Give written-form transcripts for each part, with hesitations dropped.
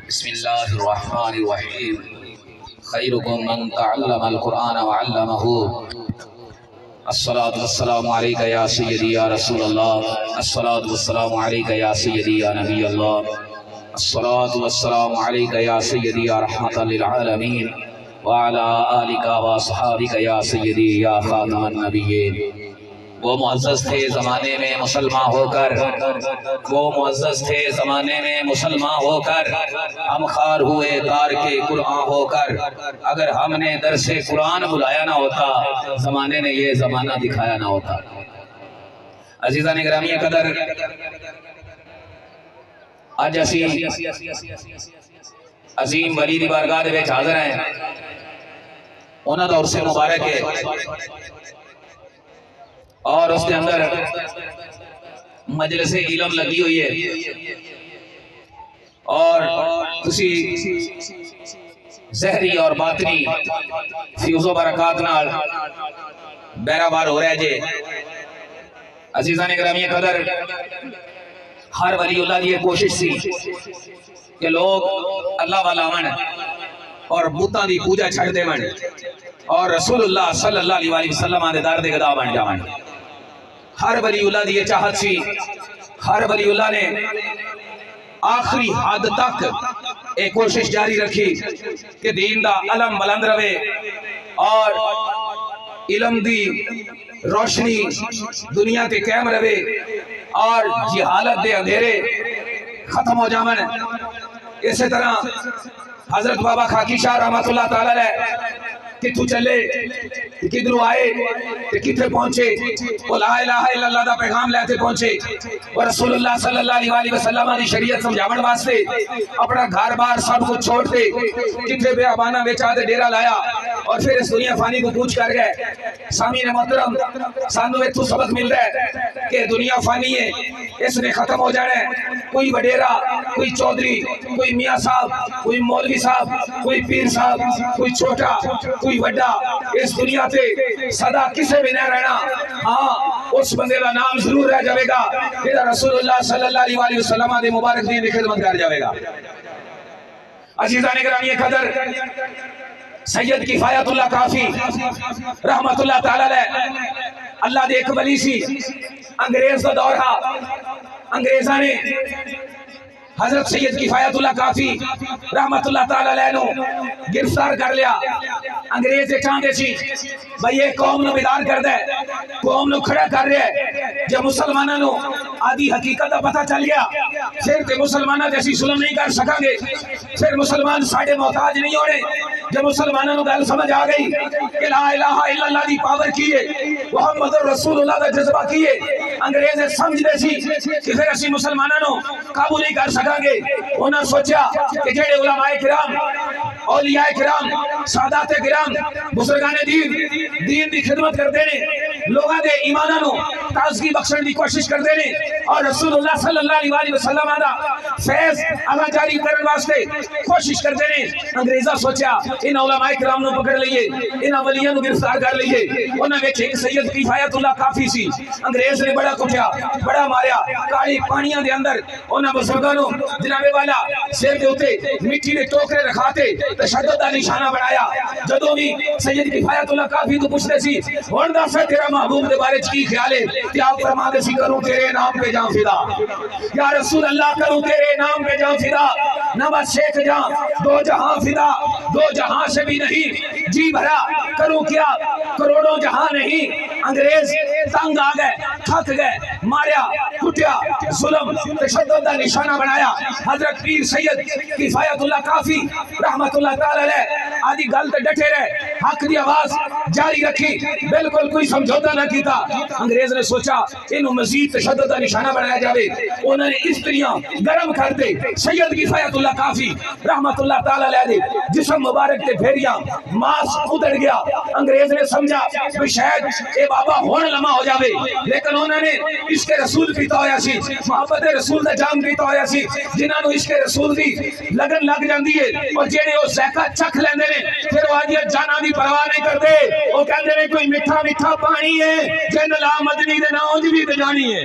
بسم اللہ الرحمن الرحیم خیرکم من تعلم القرآن وعلمہ الصلاة والسلام علیکہ یا سیدی یا رسول اللہ الصلاة والسلام علیکہ یا سیدی یا نبی اللہ الصلاة والسلام علیکہ یا سیدی یا رحمت للعالمین وعلا آلکہ واصحابکہ یا سیدی یا خاتم النبیین۔ وہ معزز تھے زمانے میں مسلمان ہو کر، وہ معزز تھے زمانے میں مسلمان ہو کر، ہم خار ہوئے کار کے قرآن ہو کر۔ اگر ہم نے درس قرآن بلایا نہ ہوتا، زمانے نے یہ زمانہ دکھایا نہ ہوتا۔ عزیزان گرامی قدر، آج اسی عظیم ولی دی بارگاہ دے وچ حاضر ہیں۔ انہاں دا عرص مبارک ہے اور اس کے اندر مجلس علم لگی ہوئی ہے اور کسی ظاہری اور باطنی فیوز و برکات نال بیرابار ہو رہے جے۔ عزیزان گرامی قدر، ہر ولی اللہ کی یہ کوشش سی کہ لوگ اللہ والا من اور بتاں دی پوجا چھڑ دے من اور رسول اللہ صلی اللہ علیہ وسلم آنے دار دے گدا بن جاون۔ ہر ولی اللہ دی یہ چاہت سی، ہر ولی اللہ نے آخری حد تک ایک کوشش جاری رکھی کہ دین دا علم بلند رہے اور علم دی روشنی دنیا تے قائم رہے اور جہالت دے اندھیرے ختم ہو جاون۔ اسی طرح حضرت بابا خاکی شاہ رحمت اللہ تعالی علیہ کتھوں چلے، کدھروں آئے، کتھے پہنچے، وہ لا الہ الا اللہ دا پیغام لیتے پہنچے اور رسول اللہ صلی اللہ علیہ وسلم دی شریعت سمجھاون واسطے اپنا گھر بار سب کچھ چھوڑ دے کتھے بیابانہ بیچا دے ڈیرا لایا اور پھر اس دنیا فانی کو پوچھ کر گئے۔ سامعین محترم، سانو ایتھوں سبق مل رہا ہے کہ دنیا فانی ہے، اس نے ختم ہو جانا ہے۔ کوئی وڈیرا، کوئی چودھری، کوئی میاں صاحب، کوئی مولوی صاحب، کوئی پیر صاحب، کوئی چھوٹا، کوئی وڈا، اس دنیا تے صدا کسے بھی نہ رہنا۔ ہاں، اس بندے کا نام ضرور رہ جائے گا کہ رسول اللہ صلی اللہ علیہ وسلم دے مبارک دین دی خدمت کر جائے گا۔ عزیزان گرامی قدر، سید کفایت اللہ کافی رحمت اللہ تعالی علیہ اللہ دے ایک ولی سی۔ انگریز دا دور تھا، انگریزاں نے حضرت سید کفایت اللہ کافی رحمت اللہ تعالی علیہ نو گرفتار کر لیا۔ انگریز چاہتے سی بھئی یہ قوم نو بیدار کر دے، قوم نو کھڑا کر رہے ہیں۔ جب مسلمانوں نو آدھی حقیقت دا پتہ چل گیا، پھر تے مسلمانوں جیسی ظلم نہیں کر سکیں گے، پھر مسلمان ساڑھے محتاج نہیں ہونے۔ جب مسلمانوں نو گل سمجھ آ گئی کہ لا الہ الا اللہ دی پاور کیے، محمد رسول اللہ دا جذبہ کیے، انگریز سمجھ دے سی کہ پھر اسی مسلمانوں نو قابو نہیں کر سکیں گے۔ انہوں نے سوچا کہ جڑے علماء کرام، اولیاء کرام، سادات کرام، بزرگان دین دی خدمت کرتے ہیں، لوگاں دے ایماناں نو تازگی بخشن دی کوشش کرتے ہیں اور رسول اللہ صلی اللہ علیہ وسلم دا فیض اللہ جاری کرنے واسطے کوشش کرتے ہیں۔ انگریزاں سوچا ان علماء کرام نو پکڑ لئیے، ان ولیاں نو گرفتار کر لئیے۔ انہاں وچ ایک سید کفایت اللہ کافی سی۔ انگریز نے بڑا کٹیا، بڑا ماریا، کالی پانیاں دے اندر انہاں بزرگاں نو جناب والا سر دے اوتے مٹی دے ٹوکرے رکھاتے تشدد دا نشانہ بنایا۔ جدوں بھی سید کفایت اللہ کافی تو پوچھتے سی ہن دس تیرا محبوب دے بارے کی خیال ہے؟ تے آپ فرماتے سی کروں تیرے نام پہ جاں فدا، یا رسول اللہ کروں تیرے نام پہ جاں فدا، نہ بس شیخ جاں دو جہاں فدا، دو جہاں سے بھی نہیں، جی بھرا کروں کیا کروڑوں جہاں نہیں۔ انگریز تنگ آ گئے، تھک گئے، ماریا کٹیا، ظلم تشدد دا نشانہ بنایا۔ حضرت پیر سید کفایت اللہ کافی رحمت اللہ تعالی علیہ آدھی گل تے ڈٹے رہے، حق دی آواز جاری رکھی، بالکل کوئی سمجھوتا نہ کیتا۔ انگریز نے سوچا انہوں مزید تشدد دا نشانہ بنایا جاوے۔ انہوں نے استریاں گرم کر دے، سید کفایت اللہ کافی رحمت اللہ تعالی علیہ دے جسم مبارک تے پھیریاں، ماس ادڑ گیا۔ انگریز نے سمجھا کہ شاید اے بابا ہون لمحہ ہو جاوے، لیکن انہوں نے عشق رسول پیتا ہویا سی، محبت رسول دا جام پیتا ہویا سی، جنہاں نو عشق رسول دی لگن لگ جاندی ہے اور جڑے او ذائقہ چکھ لیندے نے پھر وہ آدھی جاناں دی پرواہ نہیں کرتے۔ وہ کہندے نے کوئی میٹھا میٹھا پانی ہے جن لا مدنی دے نام دی بھی تے جانی ہے۔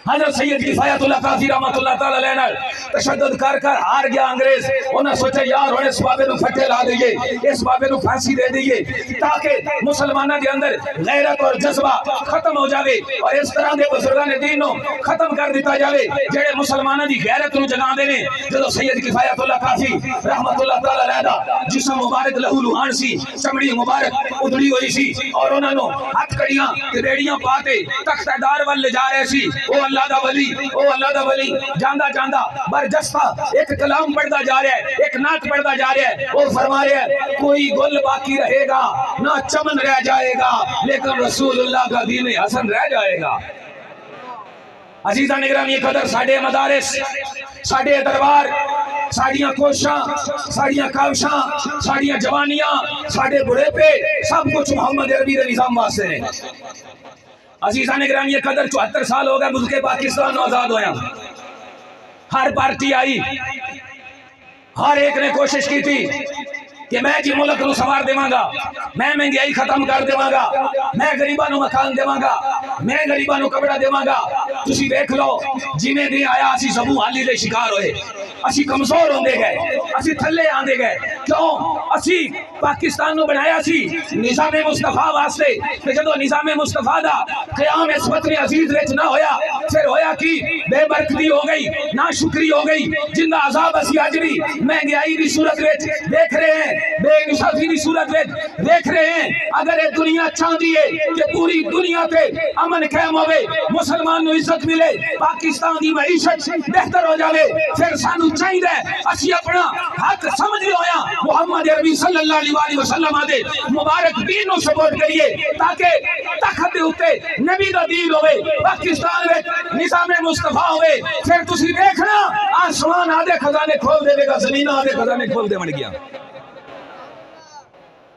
حضرت سید کفایت اللہ کافی رحمت اللہ تعالی علیہ نے تشدد کر کر ہار گیا انگریز. انہوں نے سوچا یار ہن اس بابے نو پھٹے لا دئیے, اس بابے نو پھانسی دے دئیے تاکہ مسلمانوں کے اندر غیرت اور جذبہ ختم ہو جاوے, اور اس طرح دے بزرگان دین نو ختم کر دیتا جاوے جڑے مسلمانوں دی غیرت نو جگاندے نے. جدو سید کفایت اللہ کافی رحمت اللہ تعالی علیہ دا جسم مبارک لہو لہان سی, چمڑی مبارک ادھڑی ہوئی سی, اور انہوں نے ہاتھ کڑیاں تے ریڑیاں پاتے تخت دار ول لے جا رہے سی. او اللہ دا ولی, او اللہ دا ولی جاندا جاندا برجستہ ایک کلام پڑھتا جا رہا ہے, ایک نعت پڑھتا جا رہا ہے. وہ فرما رہا ہے کوئی گل باقی رہے گا نہ چمن رہ جائے گا, لیکن رسول اللہ کا دین حسن رہ جائے گا. عزیزان گرامی قدر, ساڈے مدارس, ساڈے دربار, ساڑیاں کوشاں, ساڑیاں کاوشاں, ساڑیاں جوانیاں, ساڑے بڑے پہ سب کچھ محمد عربی دے نظام واسطے ہیں. عزیزان گرامی قدر 74 سال ہو گئے ملک پاکستان آزاد ہویا. ہر پارٹی آئی, ہر ایک نے کوشش کی تھی کہ میں جی ملک نو سوار دیواں گا, میں مہنگائی ختم کر دیواں گا, میں غریباں نو مکان دیواں گا, میں غریباں نو کپڑا دیواں گا. تسی دیکھ لو جویں دن آیا اسی سبو حالی دے شکار ہوئے, اسی کمزور ہوندے گئے, اسی تھلے آندے گئے. کیوں؟ اسی پاکستان نو بنایا سی نظام مصطفیٰ واسطے, کہ جدو نظام مصطفیٰ دا قیام اس وطن عزیز وچ نہ ہویا, پھر ہویا کی بے برکتی ہو گئی, ناشکری ہو گئی, جن دا عذاب اسی اج بھی مہنگائی دی صورت وچ دیکھ رہے ہیں, بے انصافی دی صورت وچ دیکھ رہے ہیں. اگر یہ دنیا چاہتی ہے کہ پوری دنیا تے امن قائم ہوئے, مسلمان نو عزت ملے, پاکستان دی معیشت بہتر ہو جاوے, پھر سانو چاہیے اسی اپنا حق سمجھ ہویا محمد عربی صلی اللہ علیہ وسلم دے مبارک دین نو سپورٹ کریے, تاکہ تخت دے اوتے نبی دا دین ہوئے, پاکستان وچ نظام مصطفیٰ ہوئے. پھر تسی دیکھنا آسمان آدھے خزانے کھول دے گا, زمین آدھے خزانے کھول دے بن گیا.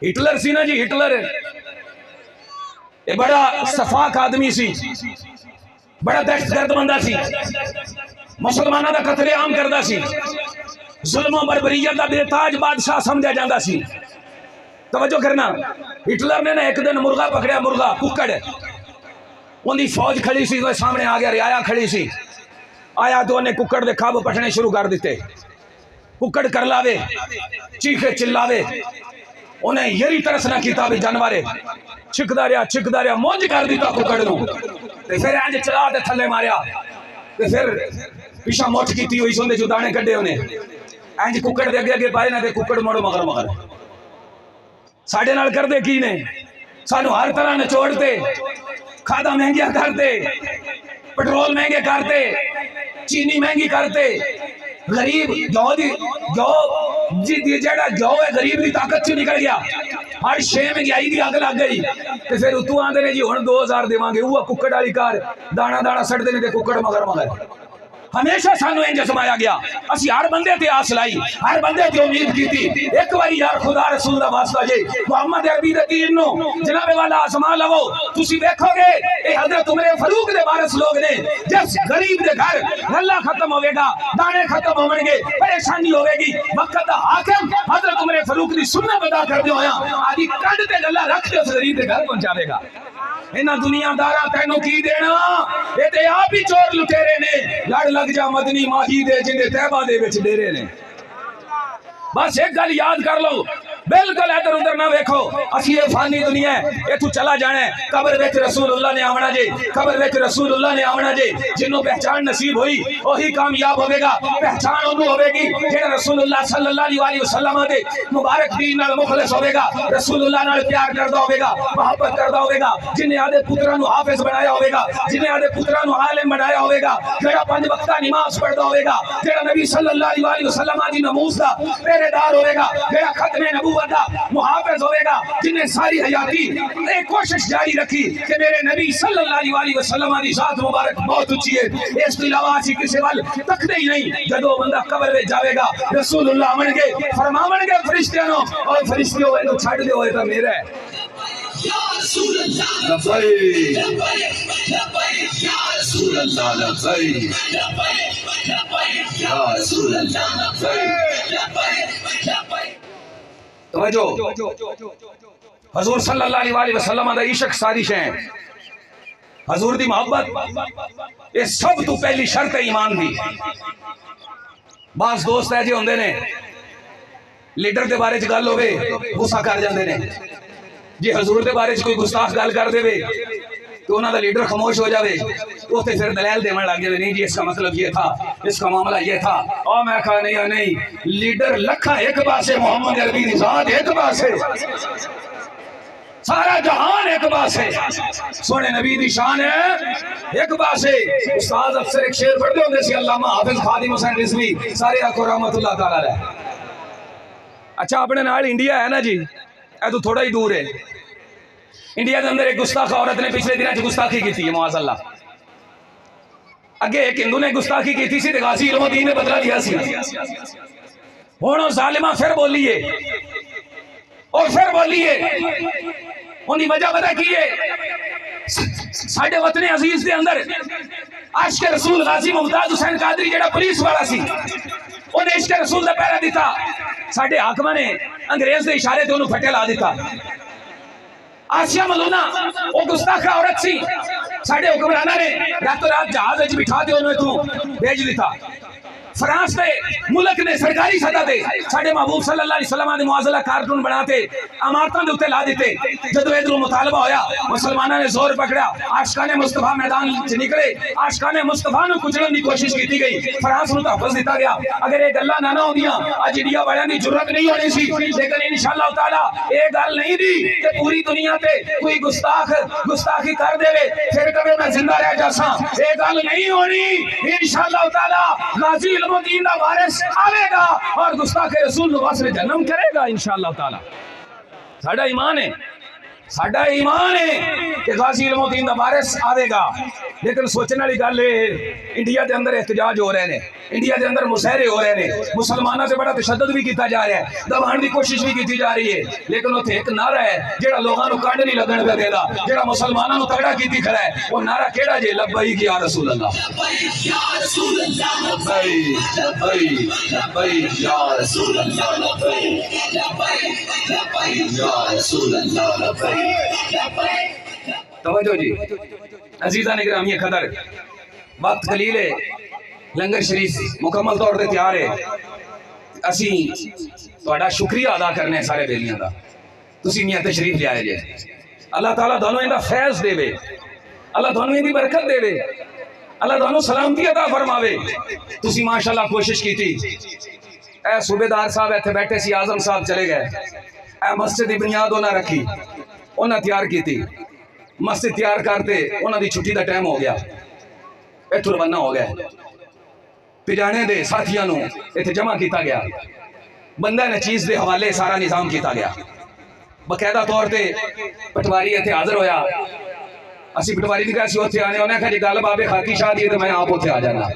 ہٹلر سی نا جی, ہٹلر یہ بڑا صفاق آدمی سی, بڑا دہشت گرد بندہ سی, مسلمانوں دا قتل عام کردا سی, ظلم و بربریت دا بے تاج بادشاہ سمجھا جاندا سی. توجہ کرنا, ہٹلر نے نا ایک دن مرغا پکڑیا, مرغا ککڑ, ان دی فوج کھڑی سی, وہ سامنے آ گیا, رعایا کھڑی سی, آیا تو انہیں ککڑ دے کھاب پٹنے شروع کر دیتے. ککڑ کر لاوے, چیخے چلاوے, انہیں یری ترس نہ کیتا بھی جانورے, چھکدا رہا مونج کر دیتا ککڑ نو, تے پھر انج چلا تے تھلے ماریا, تے پھر پیشا موٹ کیتی ہوئی سندے جو دانے کڈے انہیں انج ککڑ دے اگے پائے نہ تے ککڑ موڑو مگر مگر. ساڈے نال کردے کی نے, سانو ہر طرح نچوڑتے, کھادا مہنگیا کرتے, پٹرول مہنگے کرتے, چینی مہنگی کرتے, غریب جیڑا جو ہے غریب دی طاقت چ نکل گیا, ہر شے مہنگائی دی اگ لگ گئی. تے پھر اتو آندے نے جی ہن 2000 دیواں گے, وہ ککڑ والی کار دانا دانا سڑدے نے تے ککڑ مگر مگر. ہمیشہ سانو انج سمایا گیا, اسی ہر بندے تے آس لائی, ہر بندے تے امید کیتی, ایک باری یار خدا رسول دا واسطہ جے محمد عربی دے دین نو جناب والا آسمان لو. تسی دیکھو گے اے حضرت عمر فاروق دے وارث لوگ نے, جس غریب دے گھر غلہ ختم ہوے گا, دانے ختم ہون گے, پریشانی ہوے گی, وقت دا حاکم حضرت عمر فاروق دی سنت ادا کر دیو ہویا آدھی کڈ تے غلہ رکھ کے اس غریب دے گھر پہنچاوے گا. انہاں دنیا دارا تینوں کی دینا, اے تے آپ ہی چور لٹیرے نے, لڑ لگ جا مدنی ماہی دے جن دے تہبہ دے وچ ڈیرے نے. بس ایک گل یاد کر لو, بالکل ادھر ادھر نہ ویکھو, اسی یہ فانی دنیا ہے, اے تو چلا جانا ہے, قبر وچ رسول اللہ نے آونا جے, قبر وچ رسول اللہ نے آونا جے. جنوں پہچان نصیب ہوئی وہی کامیاب ہوے گا, پہچان انہوں ہوے گی جڑا رسول اللہ صلی اللہ علیہ وسلم دے مبارک دین نال مخلص ہوے گا, رسول اللہ نال پیار کردا ہوے گا, محبت کردا ہوے گا, جنہیں آدے پتراں نو حافظ بنایا ہوے گا, جنہیں آدے پتراں نو عالم بنایا ہوے گا, جڑا 5 وقتہ نماز پڑھدا ہوے گا, جڑا نبی صلی اللہ علیہ وسلم دی ناموس دا پہرے دار ہوے گا, جڑا ختم نبوت دا محافظ ہوے گا, جنہیں ساری حیاتی ایک کوشش جاری رکھی کہ میرے نبی صلی اللہ علیہ وسلم دی ذات مبارک بہت اونچی ہے, اس کے علاوہ اسی کسی وال تکدے ہی نہیں. جدو بندہ قبر وچ جاوے گا رسول اللہ آون گے, فرماون گے فرشتیاں نو, اور فرشتے ہوئے تو چھڈ دیو, تے میرا ہے یا رسول اللہ لبیک لبیک یا رسول اللہ لبیک لبیک یا رسول اللہ لبیک لبیک. توجہ, حضور صلی اللہ علیہ وسلم دا عشق ساری شے, حضور دی محبت یہ سب تو پہلی شرط ہے ایمان دی. بعض دوست ہے جی ہوندے نے لیڈر دے بارے چ گل ہوے غصہ کر جاندے نے جی حضور دے بارے چ کوئی گستاخ گل کر دے تو انہاں دا لیڈر خاموش ہو جاوے اوتے پھر دلائل دیون لگ جاوے نہیں جی اس کا مطلب یہ تھا اس کا معاملہ یہ تھا اور میں کہا نہیں لیڈر لکھا ایک پاسے محمد عربی دی ذات ایک پاسے سارا جہان ایک پاسے سونے نبی دی شان ہے ایک پاسے. استاد اکثر ایک شعر پڑھتے ہوندے سی علامہ حافظ خادم حسین رضوی سارے آکھو رحمت اللہ تعالی علیہ. اچھا اپنے نال انڈیا ہے نا جی اے تو تھوڑا ہی دور ہے. انڈیا کے اندر ایک گستاخ عورت نے پچھلے دنوں گستاخی کی تھی معاذ اللہ. اگے ایک ہندو نے گستاخی کی تھی سی غازی علم الدین نے بدلا لیا سی. ہن ظالمہ پھر بولیے اور پھر بولیے ان کی وجہ پتہ کی ہے ساڈے وطن عزیز دے اندر عاشق رسول غازی ممتاز حسین قادری جڑا پولیس والا سی انہیں عشق رسول دا پہرا دیتا. ساڈے حاکماں نے انگریز دے اشارے تے انہوں پھٹے لا دیتا. آسیہ ملونہ وہ گستاخ عورت سی ساڈے حکمرانہ نے راتوں رات جہاز وچ بٹھا کے انہوں تو بھیج دیتا. فرانس دے ملک نے سرکاری سطح تے ساڈے محبوب صلی اللہ علیہ وسلم دے معاذلہ کارٹون بناتے عمارتاں دے اوتے لا دیتے. جدوں ادھروں مطالبہ ہویا مسلماناں نے زور پکڑا عاشقان مصطفیٰ میدان وچ نکلے عاشقان مصطفیٰ نوں کچلن دی کوشش کیتی گئی. فرانس نوں تحفظ دیتا گیا. اگر یہ گلاں نہ ہوندیاں اج انڈیا والیاں دی جرأت نہیں ہونی سی. لیکن انشاءاللہ تعالی یہ گل نہیں دی کہ پوری دنیا تے کوئی گستاخی کر دے پھر کبھی میں زندہ رہ جاساں. یہ گل نہیں ہونی. انشاءاللہ تعالی غازی علم الدین دا وارث آوے گا اور گستاخ رسول نو واسطے جنم کرے گا انشاءاللہ تعالی. ساڈا ایمان ہے کہ غازی علم الدین دا وارث آوے گا. لیکن سوچنے والی گل ہے انڈیا دے اندر احتجاج ہو رہے ہیں انڈیا دے اندر مظاہرے ہو رہے ہیں مسلمانوں سے بڑا تشدد بھی کیتا جا رہا ہے دبان دی کوشش بھی کی جا رہی ہے. لیکن اتنے ایک نعرہ ہے جہاں لوگوں کو کنڈ نہیں لگن پہ دینا جہاں مسلمانوں کو تگڑا کیتی کھڑا ہے. وہ نعرہ کیڑا جی لبیک یا رسول اللہ لبیک یا رسول اللہ توجہ جی عزیزان گرامی قدر. وقت قلیل ہے لنگر شریف مکمل طور پہ تیار ہے. اسی تہاڈا شکریہ ادا کرنے سارے بیلیاں دا تسی میاں تشریف لے آئے جے. اللہ تعالیٰ دونوں ان دا فیض دے وے اللہ دونوں ان دی برکت دے وے اللہ دونوں سلامتی عطا فرماوے. تسی ماشاءاللہ کوشش کی تھی. اے صوبیدار صاحب ایتھے بیٹھے سی اعظم صاحب چلے گئے. اے مسجد دی بنیاد انہاں رکھی انہاں تیار کی تھی. مسجد تیار کرتے انہاں دی چھٹی دا ٹائم ہو گیا ایتھوں روانہ ہو گیا. پجانے دے ساتھیاں نو ایتھے جمع کیتا گیا. بندہ نے چیز دے حوالے سارا نظام کیتا گیا. باقاعدہ طور تے پٹواری ایتھے حاضر ہویا. اسی پٹواری دی کیسی اوتھے آنے انہاں کہا جی گل بابے خاکی شاہ دی تے میں آپ اوتھے آ جانا.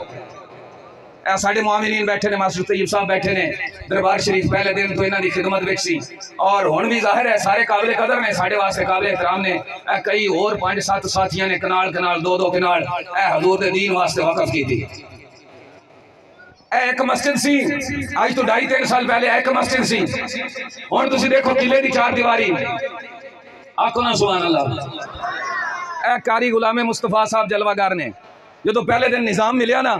ساڈے معاملین بیٹھے نے ماسٹر طیب صاحب بیٹھے نے دربار شریف پہلے دن تو انہاں دی خدمت وچ سی اور ہن بھی ظاہر ہے سارے قابل قدر نے ساڈے واسطے قابل احترام نے. کئی اور 5-7 ساتھیاں نے کنال 2 کنال حضور دے دین واسطے وقف کیتی. ایک مسجد سی آج تو 2.5-3 سال پہلے ایک مسجد سی. ہن تسی دیکھو قلعے دی 4 دیواری آکھو نا سبحان اللہ. اے قاری غلام مصطفیٰ صاحب جلوہ گر نے جدو پہلے دن نظام ملیا نا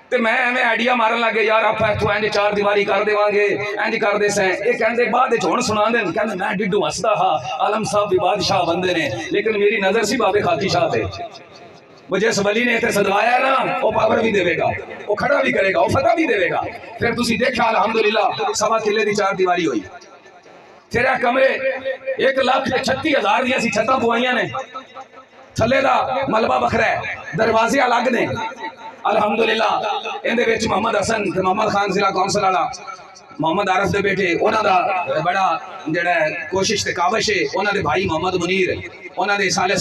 تے میں ایویں آئیڈیا مارن لگے یار آپ ایتھوں انج 4 دیواری کر دیواں گے انج کر دے سیں. یہ کہندے بعد وچ ہن سنا دین کہندے میں ڈڈو ہسدا ہاں عالم صاحب بھی بادشاہ بندے نے لیکن میری نظر سی بابے خاکی شاہ تے. وہ جس ولی نے اتنے صدوایا ہے نا وہ پاور بھی دے گا وہ کھڑا بھی کرے گا وہ فتح بھی دے گا. پھر تسی دیکھا الحمدللہ 1.25 کلے دی 4 دیواری ہوئی. پھر کمرے 1,36,000 دیاں سی چھتاں پوائیاں نے تھلے دا ملبہ بکھرا ہے دروازے الگ نے الحمدللہ. اندے وچ محمد حسن تے محمد خان ضلع کونسل والا محمد عارف دے بیٹے انہاں دا بڑا جڑا کوشش تے کاوش ہے انہاں دے بھائی محمد منیر انہاں دے سالے